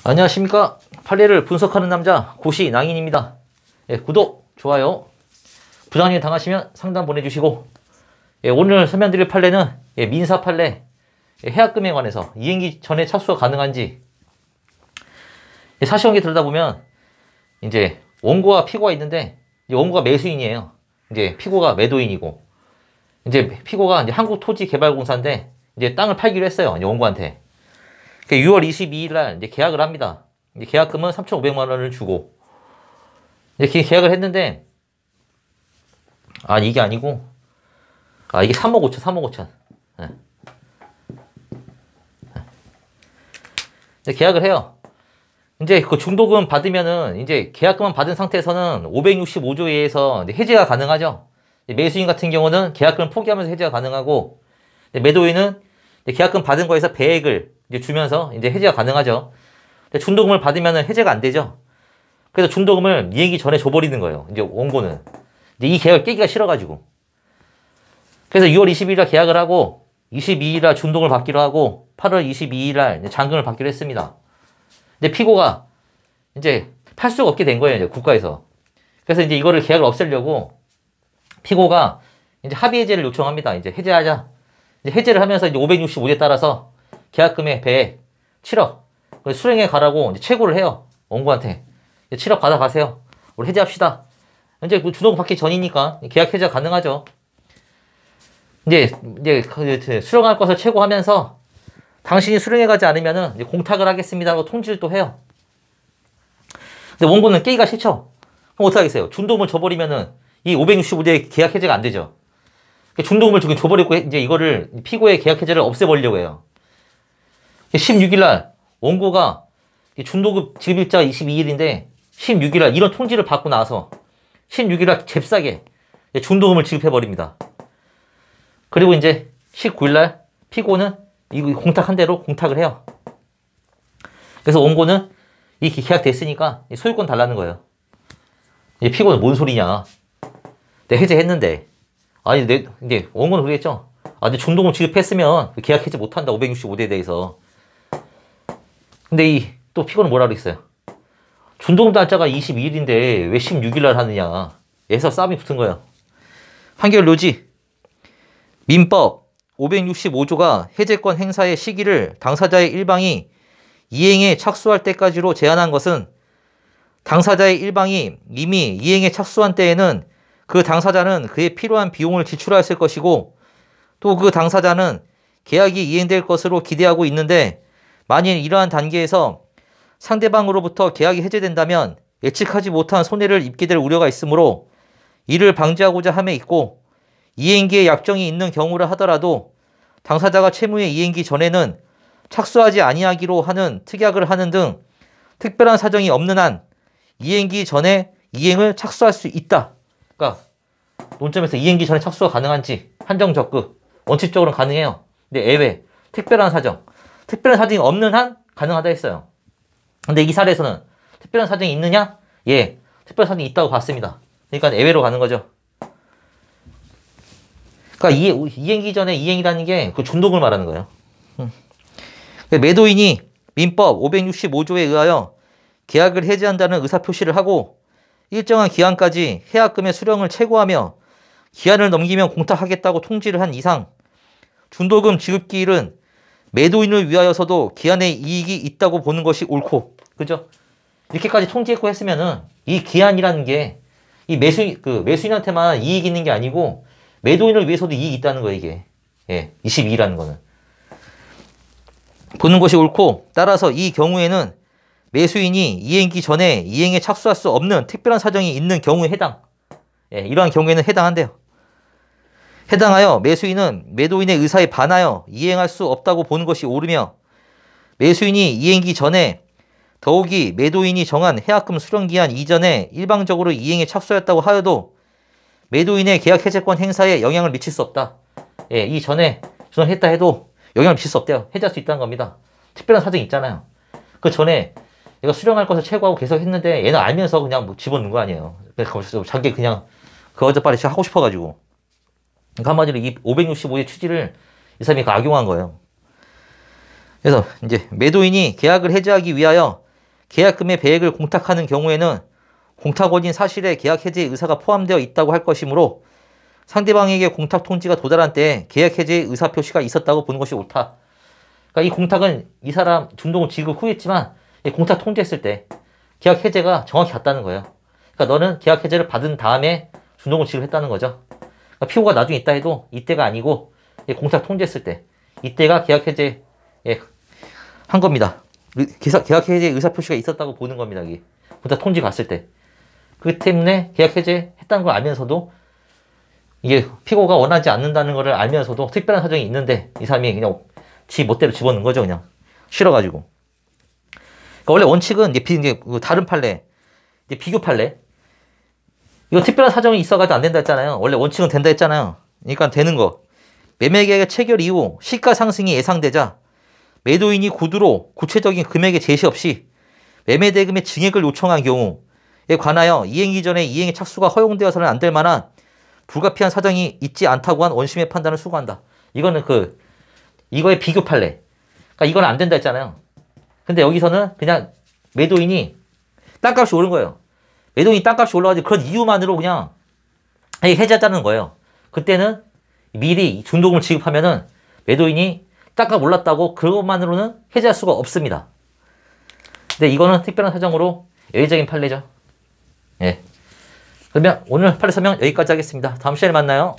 안녕하십니까. 판례를 분석하는 남자 고시 낭인입니다. 예, 구독, 좋아요, 부장님 당하시면 상담 보내주시고, 예, 오늘 설명드릴 판례는 민사 판례, 해약금에 관해서 이행기 전에 착수가 가능한지. 사실관계 들다 보면 이제 원고와 피고가 있는데, 원고가 매수인이에요. 이제 피고가 매도인이고, 이제 피고가 이제 한국토지개발공사인데 이제 땅을 팔기로 했어요. 이제 원고한테. 6월 22일 날 이제 계약을 합니다. 이제 계약금은 3,500만 원을 주고, 이제 계약을 했는데, 이게 아니고, 이게 3억 5천, 3억 5천. 네. 이제 계약을 해요. 이제 그 중도금 받으면은, 이제 계약금만 받은 상태에서는 565조에 의해서 해제가 가능하죠. 매수인 같은 경우는 계약금을 포기하면서 해제가 가능하고, 매도인은 계약금 받은 거에서 배액을 이제 주면서 이제 해제가 가능하죠. 근데 중도금을 받으면 해제가 안 되죠. 그래서 중도금을 이행기 전에 줘버리는 거예요. 이제 원고는. 이제 이 계약을 깨기가 싫어가지고. 그래서 6월 22일 날 계약을 하고, 22일 날 중도금을 받기로 하고, 8월 22일 날 잔금을 받기로 했습니다. 근데 피고가 이제 팔 수가 없게 된 거예요. 이제 국가에서. 그래서 이제 이거를 계약을 없애려고 피고가 이제 합의 해제를 요청합니다. 이제 해제하자. 이제 해제를 하면서 이제 565조에 따라서 계약금의 배액 7억 수령해 가라고 이제 최고를 해요. 원고한테. 7억 받아가세요. 우리 해제합시다. 이제 중도금 받기 전이니까 계약 해제가 가능하죠. 이제 수령할 것을 최고하면서 당신이 수령해 가지 않으면은 이제 공탁을 하겠습니다라고 통지를 또 해요. 근데 원고는 깨기가 싫죠. 그럼 어떡하겠어요? 중도금을 줘버리면은 이 565조의 계약 해제가 안 되죠. 중도금을 지금 줘버리고 이제 이거를 피고의 계약 해제를 없애버리려고 해요. 16일날 원고가 중도금 지급일자가 22일인데 16일날 이런 통지를 받고 나서 16일날 잽싸게 중도금을 지급해버립니다. 그리고 이제 19일날 피고는 이거 공탁한 대로 공탁을 해요. 그래서 원고는 이 계약 됐으니까 소유권 달라는 거예요. 피고는 뭔 소리냐. 내가 해제했는데. 이제 원고는 그러겠죠. 근데 중도금 지급했으면 계약 해제 못한다. 565조에 대해서. 근데 또 피고는 뭐라 그랬어요? 중도금 날짜가 22일인데 왜 16일날 하느냐. 에서 싸움이 붙은 거예요. 판결 요지. 민법 565조가 해제권 행사의 시기를 당사자의 일방이 이행에 착수할 때까지로 제한한 것은 당사자의 일방이 이미 이행에 착수한 때에는 그 당사자는 그에 필요한 비용을 지출하였을 것이고, 또 그 당사자는 계약이 이행될 것으로 기대하고 있는데, 만일 이러한 단계에서 상대방으로부터 계약이 해제된다면 예측하지 못한 손해를 입게 될 우려가 있으므로 이를 방지하고자 함에 있고, 이행기에 약정이 있는 경우라 하더라도 당사자가 채무의 이행기 전에는 착수하지 아니하기로 하는 특약을 하는 등 특별한 사정이 없는 한 이행기 전에 이행을 착수할 수 있다. 그러니까 논점에서 이행기 전에 착수가 가능한지 한정 적극 원칙적으로는 가능해요. 근데 예외 특별한 사정, 특별한 사정이 없는 한 가능하다 했어요. 근데 이 사례에서는 특별한 사정이 있느냐? 예, 특별한 사정이 있다고 봤습니다. 그러니까 예외로 가는 거죠. 그러니까 이행기 전에 이행이라는 게 그 중도금을 말하는 거예요. 매도인이 민법 565조에 의하여 계약을 해지한다는 의사표시를 하고 일정한 기한까지 해약금의 수령을 최고하며 기한을 넘기면 공탁하겠다고 통지를 한 이상 중도금 지급기일은 매도인을 위하여서도 기한의 이익이 있다고 보는 것이 옳고, 그죠? 이렇게까지 통지했고 했으면은 이 기한이라는 게 이 매수인한테만 이익이 있는 게 아니고 매도인을 위해서도 이익이 있다는 거예요, 이게. 예, 22라는 거는. 보는 것이 옳고, 따라서 이 경우에는 매수인이 이행기 전에 이행에 착수할 수 없는 특별한 사정이 있는 경우에 해당. 예, 이러한 경우에는 해당한대요. 해당하여 매수인은 매도인의 의사에 반하여 이행할 수 없다고 보는 것이 옳으며, 매수인이 이행기 전에 더욱이 매도인이 정한 해약금 수령기한 이전에 일방적으로 이행에 착수하였다고 하여도 매도인의 계약 해제권 행사에 영향을 미칠 수 없다. 예, 이 전에 수령했다 해도 영향을 미칠 수 없대요. 해제할 수 있다는 겁니다. 특별한 사정이 있잖아요. 그 전에 얘가 수령할 것을 최고하고 계속 했는데 얘는 알면서 그냥 뭐 집어넣은 거 아니에요. 자기 그냥 그거 빨리 하고 싶어가지고. 그러니까 한마디로 이 565의 취지를 이 사람이 악용한 거예요. 그래서 이제 매도인이 계약을 해지하기 위하여 계약금의 배액을 공탁하는 경우에는 공탁원인 사실에 계약 해지의 의사가 포함되어 있다고 할 것이므로 상대방에게 공탁 통지가 도달한 때에 계약 해지의 의사 표시가 있었다고 보는 것이 옳다. 그러니까 이 공탁은 이 사람 중도금 지급 후였지만 공탁 통지했을 때 계약 해제가 정확히 갔다는 거예요. 그러니까 너는 계약 해제를 받은 다음에 중도금 지급했다는 거죠. 그러니까 피고가 나중에 있다 해도 이때가 아니고 공탁 통지했을 때 이때가 계약 해제 한 겁니다. 계약 해제 의사 표시가 있었다고 보는 겁니다. 이게 공탁 통지 갔을 때. 그렇기 때문에 계약 해제 했다는 걸 알면서도 이게 피고가 원하지 않는다는 걸 알면서도 특별한 사정이 있는데 이 사람이 그냥 지 멋대로 집어넣은 거죠. 그냥 싫어가지고. 그러니까 원래 원칙은 이제 다른 판례, 이제 비교 판례. 이거 특별한 사정이 있어가지고 안 된다 했잖아요. 원래 원칙은 된다 했잖아요. 그러니까 되는 거. 매매계약 체결 이후 시가 상승이 예상되자 매도인이 구두로 구체적인 금액의 제시 없이 매매 대금의 증액을 요청한 경우에 관하여 이행 이전에 이행의 착수가 허용되어서는 안 될 만한 불가피한 사정이 있지 않다고 한 원심의 판단을 수고한다. 이거는 이거의 비교 판례. 그러니까 이건 안 된다 했잖아요. 근데 여기서는 그냥 매도인이 땅값이 오른 거예요. 매도인이 땅값이 올라가지고 그런 이유만으로 그냥 해지하자는 거예요. 그때는 미리 중도금을 지급하면은 매도인이 땅값 올랐다고 그것만으로는 해지할 수가 없습니다. 근데 이거는 특별한 사정으로 예외적인 판례죠. 예. 그러면 오늘 판례 설명 여기까지 하겠습니다. 다음 시간에 만나요.